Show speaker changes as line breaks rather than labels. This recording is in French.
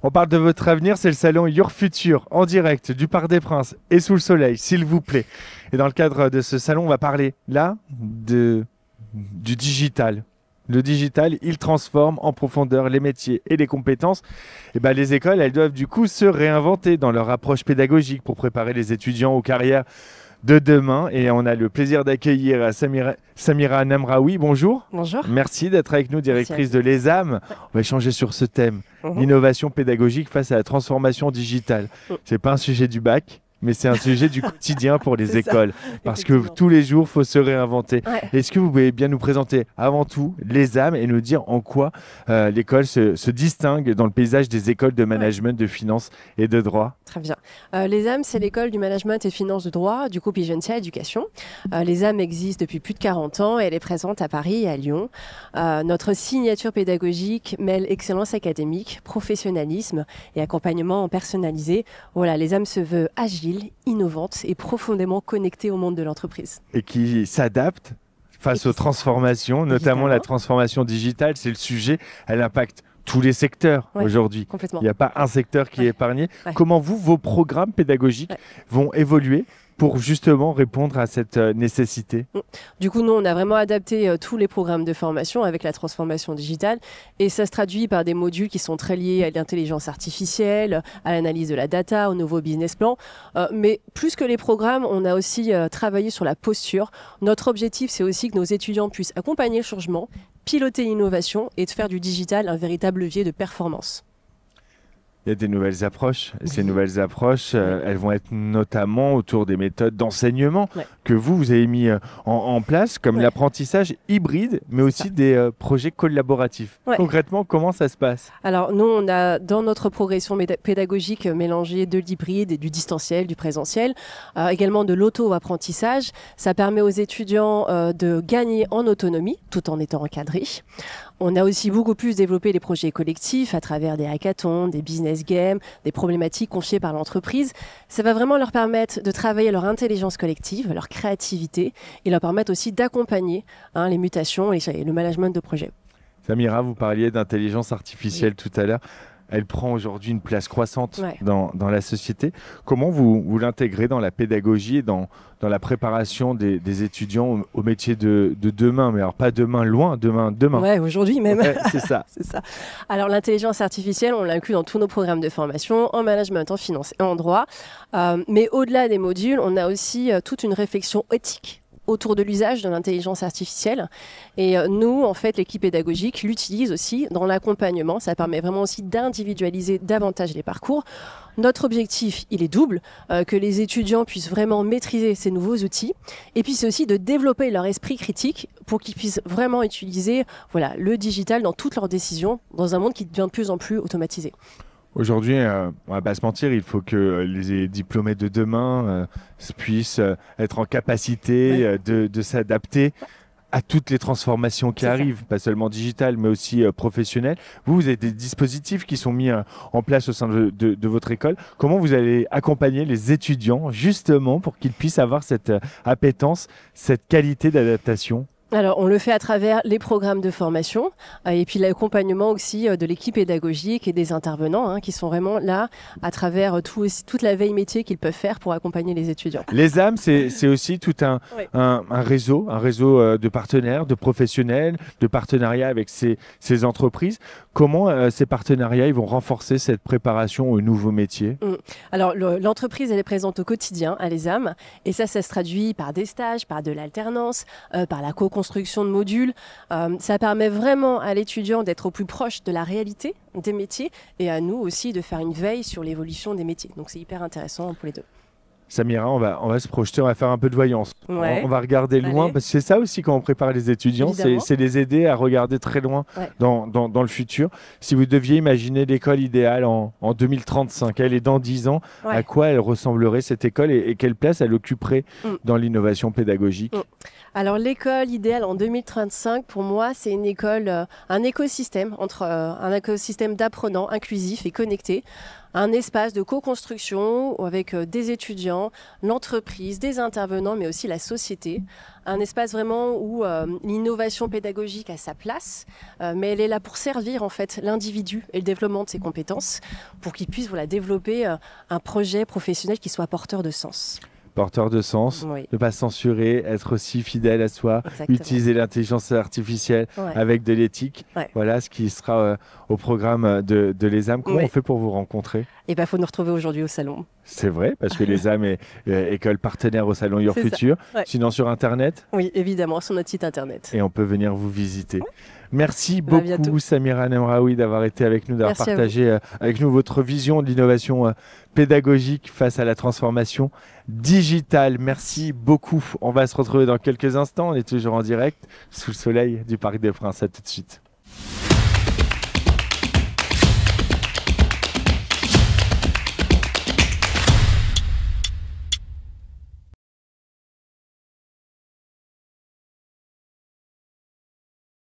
On parle de votre avenir, c'est le salon Your Future, en direct du Parc des Princes et sous le soleil, s'il vous plaît. Et dans le cadre de ce salon, on va parler là du digital. Le digital, il transforme en profondeur les métiers et les compétences. Et ben, les écoles, elles doivent du coup se réinventer dans leur approche pédagogique pour préparer les étudiants aux carrières de demain. Et on a le plaisir d'accueillir Samira Namraoui. Bonjour.
Bonjour.
Merci d'être avec nous, directrice de l'ESAM. On va échanger sur ce thème, l'innovation pédagogique face à la transformation digitale. C'est pas un sujet du bac, mais c'est un sujet du quotidien pour les écoles. Parce que tous les jours, il faut se réinventer. Ouais. Est-ce que vous pouvez bien nous présenter avant tout l'ESAM et nous dire en quoi l'école se distingue dans le paysage des écoles de management, de finance et de droit?
Très bien. L'ESAM, c'est l'école du management et de finance de droit du groupe Igencia Éducation. L'ESAM existe depuis plus de 40 ans et elle est présente à Paris et à Lyon. Notre signature pédagogique mêle excellence académique, professionnalisme et accompagnement personnalisé. Voilà, l'ESAM se veut agile, innovante et profondément connectée au monde de l'entreprise.
Et qui s'adapte face aux transformations, notamment la transformation digitale, c'est le sujet, elle impacte tous les secteurs aujourd'hui. Il n'y a pas un secteur qui est épargné. Comment vos programmes pédagogiques vont évoluer pour justement répondre à cette nécessité?
Du coup, nous, on a vraiment adapté tous les programmes de formation avec la transformation digitale et ça se traduit par des modules qui sont très liés à l'intelligence artificielle, à l'analyse de la data, au nouveau business plan. Mais plus que les programmes, on a aussi travaillé sur la posture. Notre objectif, c'est aussi que nos étudiants puissent accompagner le changement, piloter l'innovation et de faire du digital un véritable levier de performance.
Il y a des nouvelles approches. Ces nouvelles approches, elles vont être notamment autour des méthodes d'enseignement que vous avez mis en place, comme l'apprentissage hybride, mais aussi des projets collaboratifs. Concrètement, comment ça se passe?
Alors, nous, on a dans notre progression pédagogique mélangé de l'hybride et du distanciel, du présentiel, également de l'auto-apprentissage. Ça permet aux étudiants de gagner en autonomie tout en étant encadrés. On a aussi beaucoup plus développé les projets collectifs à travers des hackathons, des business games, des problématiques confiées par l'entreprise. Ça va vraiment leur permettre de travailler leur intelligence collective, leur créativité et leur permettre aussi d'accompagner les mutations et le management de projet.
Samira, vous parliez d'intelligence artificielle tout à l'heure. Elle prend aujourd'hui une place croissante dans la société. Comment vous l'intégrez dans la pédagogie et dans la préparation des étudiants au métier de demain? Mais alors pas demain loin, demain.
Ouais, aujourd'hui même.
C'est ça.
C'est ça. Alors l'intelligence artificielle, on l'inclut dans tous nos programmes de formation, en management, en finance et en droit. Mais au-delà des modules, on a aussi toute une réflexion éthique autour de l'usage de l'intelligence artificielle. Et nous, en fait, l'équipe pédagogique l'utilise aussi dans l'accompagnement. Ça permet vraiment aussi d'individualiser davantage les parcours. Notre objectif, il est double, que les étudiants puissent vraiment maîtriser ces nouveaux outils. Et puis, c'est aussi de développer leur esprit critique pour qu'ils puissent vraiment utiliser le digital dans toutes leurs décisions, dans un monde qui devient de plus en plus automatisé.
Aujourd'hui, on va pas se mentir, il faut que les diplômés de demain puissent être en capacité de s'adapter à toutes les transformations qui arrivent, pas seulement digitales, mais aussi professionnelles. Vous avez des dispositifs qui sont mis en place au sein de votre école. Comment vous allez accompagner les étudiants justement pour qu'ils puissent avoir cette appétence, cette qualité d'adaptation?
Alors, on le fait à travers les programmes de formation et puis l'accompagnement aussi de l'équipe pédagogique et des intervenants qui sont vraiment là à travers toute la veille métier qu'ils peuvent faire pour accompagner les étudiants.
L'ESAM, c'est aussi tout un réseau de partenaires, de professionnels, de partenariats avec ces entreprises. Comment ces partenariats ils vont renforcer cette préparation aux nouveaux métiers?
Alors, l'entreprise, elle est présente au quotidien à l'ESAM et ça se traduit par des stages, par de l'alternance, par la co-construction de modules. Ça permet vraiment à l'étudiant d'être au plus proche de la réalité des métiers et à nous aussi de faire une veille sur l'évolution des métiers. Donc, c'est hyper intéressant pour les deux.
Samira, on va se projeter, on va faire un peu de voyance. On va regarder loin, parce que c'est ça aussi quand on prépare les étudiants, c'est les aider à regarder très loin dans le futur. Si vous deviez imaginer l'école idéale en 2035, elle est dans 10 ans, à quoi elle ressemblerait cette école et quelle place elle occuperait dans l'innovation pédagogique?
Alors l'école idéale en 2035, pour moi, c'est une école, un écosystème entre un écosystème d'apprenants inclusif et connecté, un espace de co-construction avec des étudiants, l'entreprise, des intervenants, mais aussi la société. Un espace vraiment où l'innovation pédagogique a sa place, mais elle est là pour servir en fait l'individu et le développement de ses compétences, pour qu'il puisse développer un projet professionnel qui soit porteur de sens.
Porteur de sens,
Oui.
ne pas censurer, être aussi fidèle à soi,
Exactement.
utiliser l'intelligence artificielle
Ouais.
avec de l'éthique.
Ouais.
Voilà ce qui sera au programme de l'ESAM. Comment
Ouais.
on fait pour vous rencontrer?
Et il faut nous retrouver aujourd'hui au salon.
C'est vrai, parce que l'ESAM est école partenaire au salon Your
C'est ça.
Future.
Ouais.
Sinon sur Internet,
Oui, évidemment, sur notre site internet.
et on peut venir vous visiter. Merci
À
beaucoup
bientôt.
Samira Nemraoui d'avoir été avec nous, d'avoir
Merci à vous.
partagé avec nous votre vision de l'innovation pédagogique face à la transformation digitale. Merci beaucoup. On va se retrouver dans quelques instants. On est toujours en direct sous le soleil du Parc des Princes. À tout de suite.